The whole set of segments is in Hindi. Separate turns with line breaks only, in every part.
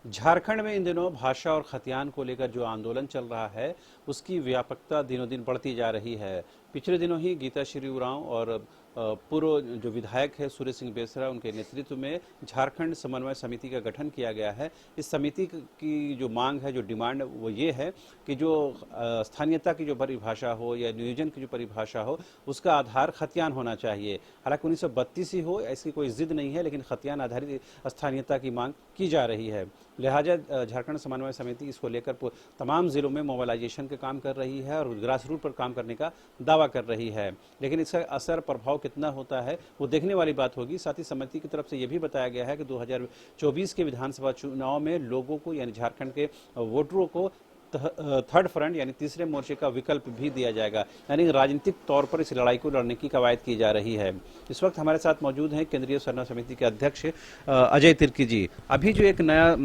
झारखंड में इन दिनों भाषा और खतियान को लेकर जो आंदोलन चल रहा है उसकी व्यापकता दिनों दिन बढ़ती जा रही है। पिछले दिनों ही गीताश्री उरांव और पूर्व जो विधायक है सूर्य सिंह बेसरा उनके नेतृत्व में झारखंड समन्वय समिति का गठन किया गया है। इस समिति की जो मांग है, जो डिमांड, वो ये है कि जो स्थानीयता की जो परिभाषा हो या नियोजन की जो परिभाषा हो उसका आधार खतियान होना चाहिए। हालांकि 1932 ही हो, ऐसी कोई जिद नहीं है, लेकिन खतियान आधारित स्थानीयता की मांग की जा रही है। लिहाजा झारखंड समन्वय समिति इसको लेकर तमाम जिलों में मोबिलाइजेशन के काम कर रही है और ग्रास रूट पर काम करने का दावा कर रही है। लेकिन इसका असर प्रभाव कितना होता है वो देखने वाली बात होगी। साथ ही समिति की तरफ से यह भी बताया गया है कि 2024 के विधानसभा चुनाव में लोगों को यानी झारखंड के वोटरों को थर्ड फ्रंट यानी तीसरे मोर्चे का विकल्प भी दिया जाएगा, यानी राजनीतिक तौर पर इस लड़ाई को लड़ने की कवायद की जा रही है। इस वक्त हमारे साथ मौजूद हैं केंद्रीय समन्वय समिति के अध्यक्ष अजय तिर्की जी। अभी जो एक नया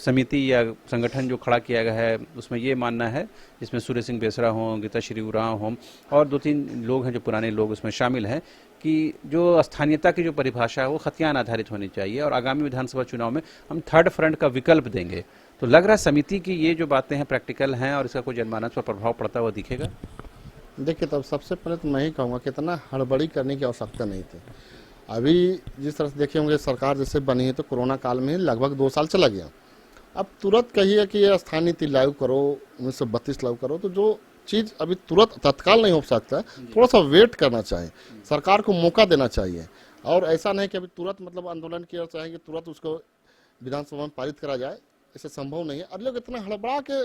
समिति या संगठन जो खड़ा किया गया है उसमें ये मानना है, जिसमें सूर्य सिंह बेसरा हों, गीताश्री उरांव हों और 2-3 लोग हैं जो पुराने लोग उसमें शामिल हैं, कि जो स्थानीयता की जो परिभाषा है वो खतियान आधारित होनी चाहिए और आगामी विधानसभा चुनाव में हम थर्ड फ्रंट का विकल्प देंगे। तो लग रहा है समिति की ये जो बातें हैं प्रैक्टिकल हैं और इसका कोई जनमानस पर प्रभाव पड़ता हुआ दिखेगा।
देखिए, तब सबसे पहले तो मैं ही कहूँगा कि इतना हड़बड़ी करने की आवश्यकता नहीं थी। अभी जिस तरह से देखे होंगे सरकार जैसे बनी है तो कोरोना काल में लगभग 2 साल चला गया। अब तुरंत कहिए कि ये स्थानीय नीति लागू करो, 1932 लागू करो, तो जो चीज़ अभी तुरंत तत्काल नहीं हो सकता है, थोड़ा सा वेट करना चाहिए, सरकार को मौका देना चाहिए। और ऐसा नहीं कि अभी तुरंत मतलब आंदोलन किया चाहिए कि तुरंत उसको विधानसभा में पारित करा जाए, ऐसे संभव नहीं है। और लोग इतना हड़बड़ा के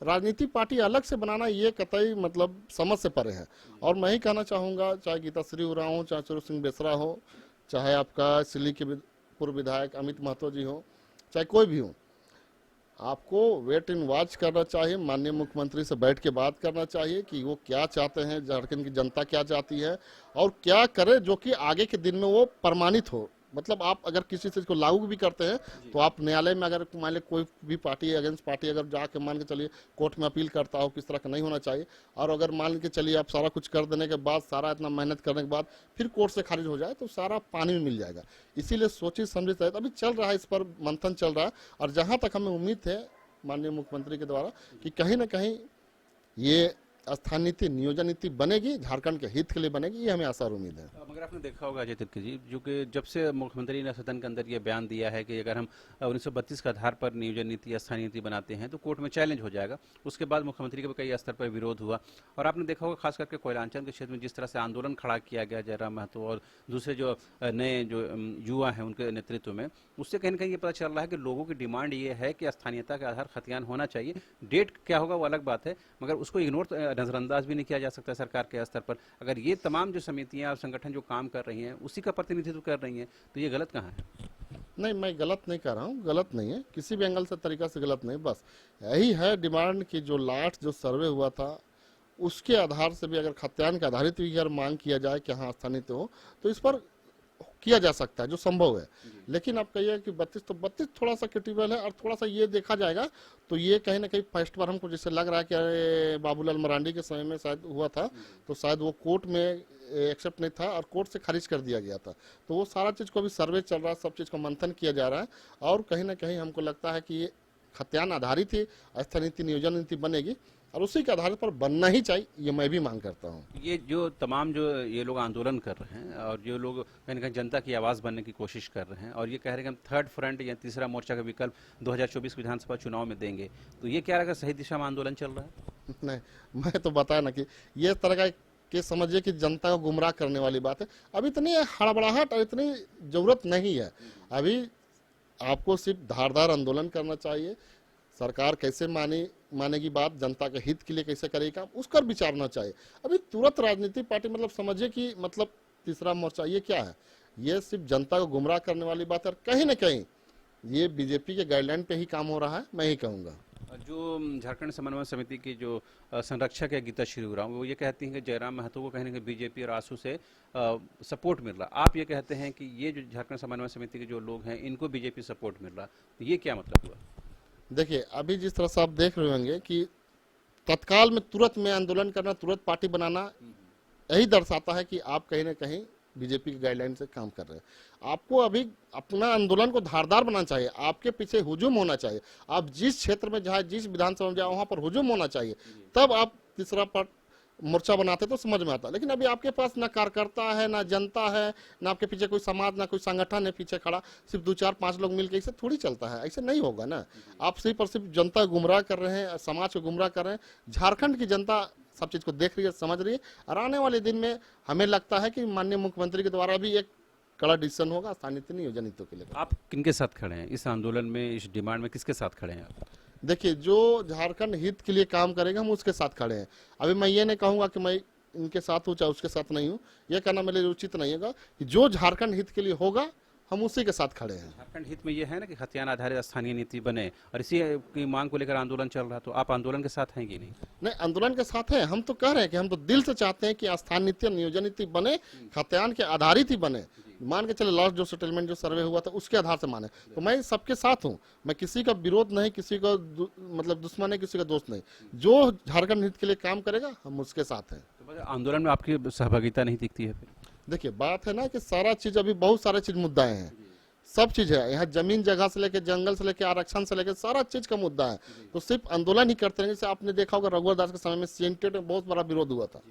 राजनीति पार्टी अलग से बनाना ये कतई मतलब समझ से परे है। और मैं ही कहना चाहूँगा, चाहे गीताश्री उरांव हो, चाहे सूर्य सिंह बेसरा हो, चाहे आपका सिल्ली के पूर्व विधायक अमित महतो जी हो, चाहे कोई भी हो, आपको वेट एंड वॉच करना चाहिए। माननीय मुख्यमंत्री से बैठ के बात करना चाहिए कि वो क्या चाहते हैं, झारखंड की जनता क्या चाहती है और क्या करे जो कि आगे के दिन में वो प्रमाणित हो। मतलब आप अगर किसी चीज़ को लागू भी करते हैं तो आप न्यायालय में अगर मान लीजिए कोई भी पार्टी अगेंस्ट पार्टी अगर जाके मान के चलिए कोर्ट में अपील करता हो, किस तरह का नहीं होना चाहिए। और अगर मान के चलिए आप सारा कुछ कर देने के बाद, सारा इतना मेहनत करने के बाद फिर कोर्ट से खारिज हो जाए तो सारा पानी में मिल जाएगा। इसीलिए सोची समझी तहत अभी चल रहा है, इस पर मंथन चल रहा है। और जहाँ तक हमें उम्मीद है माननीय मुख्यमंत्री के द्वारा कि कहीं ना कहीं ये स्थानीय नीति, नियोजन नीति बनेगी, झारखंड के हित के लिए बनेगी, ये हमें आशा और उम्मीद है।
मगर आपने देखा होगा अजय तिर्की जी, जो कि जब से मुख्यमंत्री ने सदन के अंदर ये बयान दिया है कि अगर हम 1932 के आधार पर नियोजन नीति या स्थानीय नीति बनाते हैं तो कोर्ट में चैलेंज हो जाएगा, उसके बाद मुख्यमंत्री का भी कई स्तर पर विरोध हुआ। और आपने देखा होगा खास करके कोयलांचल के क्षेत्र में जिस तरह से आंदोलन खड़ा किया गया जयराम महतो और दूसरे जो नए जो युवा हैं उनके नेतृत्व में, उससे कहीं ना कहीं ये पता चल रहा है कि लोगों की डिमांड ये है कि स्थानीयता के आधार खतियान होना चाहिए। डेट क्या होगा वो अलग बात है, मगर उसको इग्नोर नजरअंदाज भी नहीं किया जा सकता सरकार के स्तर पर। अगर ये तमाम जो समितियां और संगठन जो काम कर रही हैं उसी का प्रतिनिधित्व कर रही हैं तो ये गलत कहाँ है?
नहीं, मैं गलत नहीं कर रहा हूँ, गलत नहीं है, किसी भी एंगल से तरीका से गलत नहीं। बस यही है डिमांड की जो लास्ट जो सर्वे हुआ था उसके आधार से भी अगर खतियान के आधारित भी अगर मांग किया जाए कि हाँ स्थानीय हो तो इस पर किया जा सकता है जो संभव है। लेकिन आप कहिए कि 32 तो 32 थोड़ा सा क्रिटिकल है। और थोड़ा सा ये देखा जाएगा तो ये कहीं ना कहीं फर्स्ट बार हमको जैसे लग रहा है कि अरे बाबूलाल मरांडी के समय में शायद हुआ था तो शायद वो कोर्ट में एक्सेप्ट नहीं था और कोर्ट से खारिज कर दिया गया था। तो वो सारा चीज़ को अभी सर्वे चल रहा है, सब चीज़ को मंथन किया जा रहा है। और कहीं ना कहीं हमको लगता है कि ये खतियान आधारित ही स्थानीय नीति, नियोजन नीति बनेगी और उसी के आधार पर बनना ही चाहिए, ये मैं भी मांग करता हूँ।
ये जो तमाम जो ये लोग आंदोलन कर रहे हैं और जो लोग कहीं ना कहीं जनता की आवाज़ बनने की कोशिश कर रहे हैं और ये कह रहे हैं कि हम थर्ड फ्रंट या तीसरा मोर्चा का विकल्प 2024 विधानसभा चुनाव में देंगे, तो ये क्या लगा सही दिशा में आंदोलन चल रहा है?
नहीं, मैं तो बताया ना कि ये तरह का कि समझिए कि जनता को गुमराह करने वाली बात है। अभी इतनी हड़बड़ाहट और इतनी जरूरत नहीं है। अभी आपको सिर्फ धारदार आंदोलन करना चाहिए। सरकार कैसे मानेगी बात, जनता के हित के लिए कैसे करेगी काम, उस पर विचारना चाहिए। अभी तुरंत राजनीतिक पार्टी मतलब समझिए कि मतलब तीसरा मोर्चा ये क्या है, ये सिर्फ जनता को गुमराह करने वाली बात है। कहीं ना कहीं ये बीजेपी के गाइडलाइन पे ही काम हो रहा है, मैं ही कहूँगा।
जो झारखंड समन्वय समिति की जो संरक्षक है गीताश्री उरांव, वो ये कहती हैं कि जयराम महतो को कहीं ना कहीं बीजेपी और आसू से सपोर्ट मिल रहा। आप ये कहते हैं कि ये जो झारखंड समन्वय समिति के जो लोग हैं इनको बीजेपी सपोर्ट मिल रहा, तो ये क्या मतलब हुआ?
देखिए, अभी जिस तरह से आप देख रहे होंगे कि तत्काल में तुरंत में आंदोलन करना, तुरंत पार्टी बनाना, यही दर्शाता है कि आप कहीं ना कहीं बीजेपी की गाइडलाइन से काम कर रहे हैं। आपको अभी अपना आंदोलन को धारदार बनाना चाहिए, आपके पीछे हुजूम होना चाहिए, आप जिस क्षेत्र में जहाँ जिस विधानसभा में जाओ वहाँ पर हुजूम होना चाहिए, तब आप तीसरा पट मोर्चा बनाते तो समझ में आता। लेकिन अभी आपके पास ना कार्यकर्ता है, ना जनता है, ना आपके पीछे कोई समाज, ना कोई संगठन है पीछे खड़ा, सिर्फ 2 4 5 लोग मिलकर इसे थोड़ी चलता है, ऐसे नहीं होगा ना। आप सिर्फ और सिर्फ जनता गुमराह कर रहे हैं, समाज को गुमराह कर रहे हैं। झारखंड की जनता सब चीज को देख रही है, समझ रही है, और आने वाले दिन में हमें लगता है कि माननीय मुख्यमंत्री के द्वारा भी एक कड़ा डिसीजन होगा स्थानीय नियोजन नीतियों के लिए।
आप किनके साथ खड़े हैं इस आंदोलन में, इस डिमांड में किसके साथ खड़े हैं आप?
देखिए, जो झारखंड हित के लिए काम करेगा हम उसके साथ खड़े हैं। अभी मैं ये नहीं कहूँगा कि मैं इनके साथ हूँ चाहे उसके साथ नहीं हूँ, ये कहना मेरे लिए उचित नहीं होगा। कि जो झारखंड हित के लिए होगा हम उसी के साथ खड़े हैं।
झारखंड हित में ये है ना कि खतियान आधारित स्थानीय नीति बने, और इसी की मांग को लेकर आंदोलन चल रहा है, तो आप आंदोलन के साथ हैं कि नहीं?
नहीं, आंदोलन के साथ हैं। हम तो कह रहे हैं कि हम तो दिल से चाहते हैं कि स्थानीय नीति और नियोजन नीति बने, खतियान के आधारित ही बने। मान के चले लास्ट जो सेटलमेंट जो सर्वे हुआ था उसके आधार से माने, तो मैं सबके साथ हूँ। मैं किसी का विरोध नहीं, किसी का मतलब दुश्मन है, किसी का दोस्त नहीं। जो झारखंड हित के लिए काम करेगा हम उसके साथ हैं।
तो मगर आंदोलन में आपकी सहभागिता नहीं दिखती है फिर?
देखिए, बात है ना कि सारा चीज अभी बहुत सारे चीज मुद्दाएं हैं, सब चीज है यहाँ, जमीन जगह से लेके जंगल से लेके आरक्षण से लेके सारा चीज का मुद्दा है। तो सिर्फ आंदोलन ही करते हैं। जैसे आपने देखा होगा रघुवर दास के समय में सीएनटेट में बहुत बड़ा विरोध हुआ था,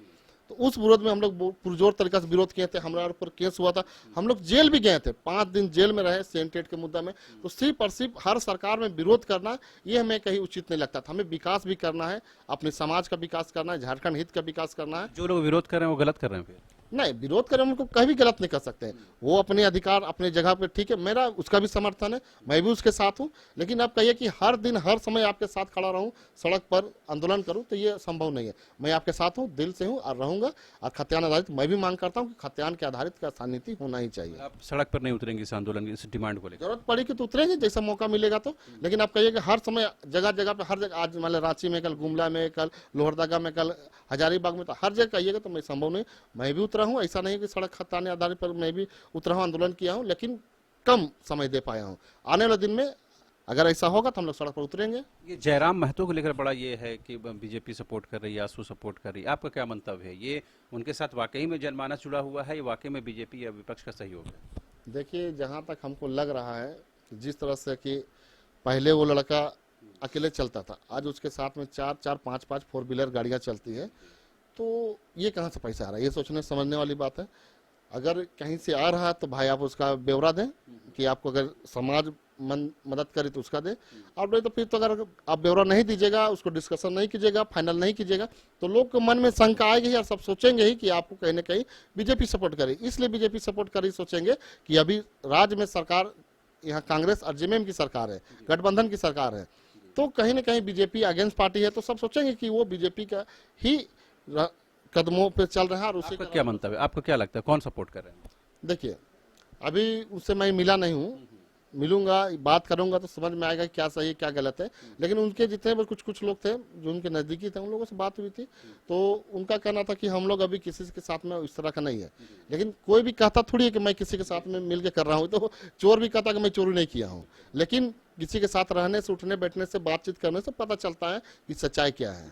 तो उस विरोध में हम लोग पुरजोर तरीका से विरोध किए थे, हमारे ऊपर केस हुआ था, हम लोग जेल भी गए थे, 5 दिन जेल में रहे सीएनटेट के मुद्दा में। तो सिर्फ और सिर्फ हर सरकार में विरोध करना ये हमें कहीं उचित नहीं लगता था। हमें विकास भी करना है, अपने समाज का विकास करना है, झारखंड हित का विकास करना है।
जो लोग विरोध कर रहे हैं वो गलत कर रहे हैं फिर?
नहीं, विरोध करें उनको कहीं भी गलत नहीं कर सकते हैं, वो अपने अधिकार अपने जगह पे ठीक है, मेरा उसका भी समर्थन है, मैं भी उसके साथ हूं। लेकिन आप कहिए कि हर दिन हर समय आपके साथ खड़ा रहूं, सड़क पर आंदोलन करूं, तो ये संभव नहीं है। मैं आपके साथ हूं, दिल से हूं और रहूंगा। और खतियान आधारित मैं भी मांग करता हूं कि खतियान के आधारित का स्थानीय नीति होना ही चाहिए।
आप सड़क पर नहीं उतरेंगे इस आंदोलन की, इस डिमांड को लेकर?
जरूरत पड़ेगी तो उतरेंगे जैसा मौका मिलेगा तो। लेकिन आप कहिए कि हर समय जगह जगह पे, हर जगह, आज मान लो रांची में, कल गुमला में, कल लोहरदगा में, कल हजारीबाग में, तो हर जगह कहिएगा तो मैं संभव नहीं। मैं भी उतरा हूँ, ऐसा नहीं कि सड़क खतराने आधारित पर मैं भी उतरा हूँ, आंदोलन किया हूँ, लेकिन कम समय दे पाया हूँ। आने वाले दिन में अगर ऐसा होगा तो हम लोग सड़क पर उतरेंगे।
ये जयराम महतो को लेकर बड़ा ये है कि बीजेपी सपोर्ट कर रही है, आसू सपोर्ट कर रही है, आपका क्या मंतव्य है? ये उनके साथ वाकई में जनमानस जुड़ा हुआ है, ये वाकई में बीजेपी या विपक्ष का सहयोग है?
देखिए, जहाँ तक हमको लग रहा है कि जिस तरह से कि पहले वो लड़का अकेले चलता था, आज उसके साथ में 4 5 5 4 व्हीलर गाड़ियाँ चलती हैं, तो ये कहाँ से पैसा आ रहा है? ये सोचने समझने वाली बात है। अगर कहीं से आ रहा है तो भाई आप उसका ब्यौरा दें कि आपको अगर समाज मदद करे तो उसका दे, और नहीं तो फिर तो अगर आप ब्यौरा नहीं दीजिएगा, उसको डिस्कशन नहीं कीजिएगा, फाइनल नहीं कीजिएगा, तो लोग के मन में शंका आएगी ही और सब सोचेंगे ही कि आपको कहीं ना कहीं बीजेपी सपोर्ट करे। इसलिए बीजेपी सपोर्ट करे, सोचेंगे कि अभी राज्य में सरकार यहाँ कांग्रेस और जेएमएम की सरकार है, गठबंधन की सरकार है, तो कहीं ना कहीं बीजेपी अगेंस्ट पार्टी है, तो सब सोचेंगे कि वो बीजेपी का ही कदमों पे चल रहा है। और उसी
आपका क्या मंतव्य है? आपको क्या लगता है कौन सपोर्ट कर रहे हैं?
देखिए, अभी उससे मैं मिला नहीं हूँ, मिलूंगा, बात करूंगा तो समझ में आएगा क्या सही क्या गलत है। लेकिन उनके जितने भी कुछ लोग थे जो उनके नजदीकी थे, उन लोगों से बात हुई थी, तो उनका कहना था कि हम लोग अभी किसी के साथ में इस तरह का नहीं है। लेकिन कोई भी कहता थोड़ी है कि मैं किसी के साथ में मिल के कर रहा हूँ, तो चोर भी कहता कि मैं चोरी नहीं किया हूँ। लेकिन किसी के साथ रहने से, उठने बैठने से, बातचीत करने से पता चलता है कि सच्चाई क्या है।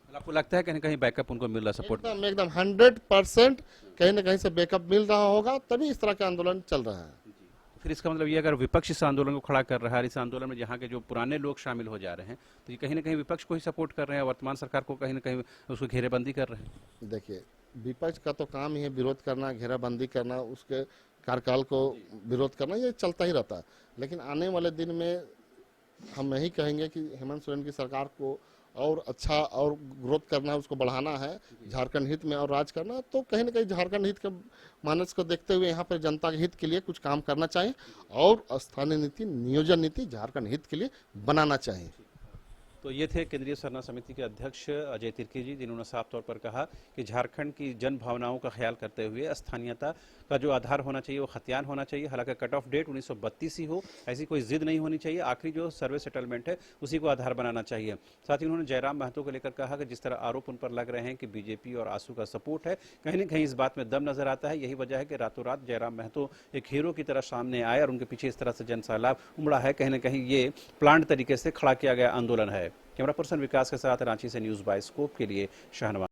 आपको लगता है कहीं ना कहीं बैकअप उनको मिल रहा है, सपोर्ट?
एकदम 100% कहीं ना कहीं से बैकअप मिल रहा होगा, तभी इस तरह का आंदोलन चल रहा है।
फिर इसका मतलब ये, अगर विपक्ष इस आंदोलन को खड़ा कर रहा है, इस आंदोलन में जहाँ के जो पुराने लोग शामिल हो जा रहे हैं, तो ये कहीं ना कहीं विपक्ष को ही सपोर्ट कर रहे हैं, वर्तमान सरकार को कहीं ना कहीं उसको घेरेबंदी कर रहे हैं।
देखिए, विपक्ष का तो काम ही है विरोध करना, घेराबंदी करना, उसके कार्यकाल को विरोध करना, ये चलता ही रहता है। लेकिन आने वाले दिन में हम यही कहेंगे कि हेमंत सोरेन की सरकार को और अच्छा और ग्रोथ करना है, उसको बढ़ाना है, झारखंड हित में और राज करना, तो कहीं ना कहीं झारखंड हित के मानस को देखते हुए यहाँ पर जनता के हित के लिए कुछ काम करना चाहिए और स्थानीय नीति, नियोजन नीति झारखंड हित के लिए बनाना चाहिए।
तो ये थे केंद्रीय सरना समिति के अध्यक्ष अजय तिर्की जी, जिन्होंने साफ तौर पर कहा कि झारखंड की जन भावनाओं का ख्याल करते हुए स्थानीयता का जो आधार होना चाहिए वो खतियान होना चाहिए। हालांकि कट ऑफ डेट 1932 ही हो, ऐसी कोई जिद नहीं होनी चाहिए। आखिरी जो सर्वे सेटलमेंट है उसी को आधार बनाना चाहिए। साथ ही उन्होंने जयराम महतो को लेकर कहा कि जिस तरह आरोप उन पर लग रहे हैं कि बीजेपी और आसू का सपोर्ट है, कहीं ना कहीं इस बात में दम नजर आता है। यही वजह है कि रातों रात जयराम महतो एक हीरो की तरह सामने आए और उनके पीछे इस तरह से जन सैलाब उमड़ा है। कहीं ना कहीं ये प्लांट तरीके से खड़ा किया गया आंदोलन है। कैमरा पर्सन विकास के साथ रांची से न्यूज़ बाय स्कोप के लिए शाहनवाज।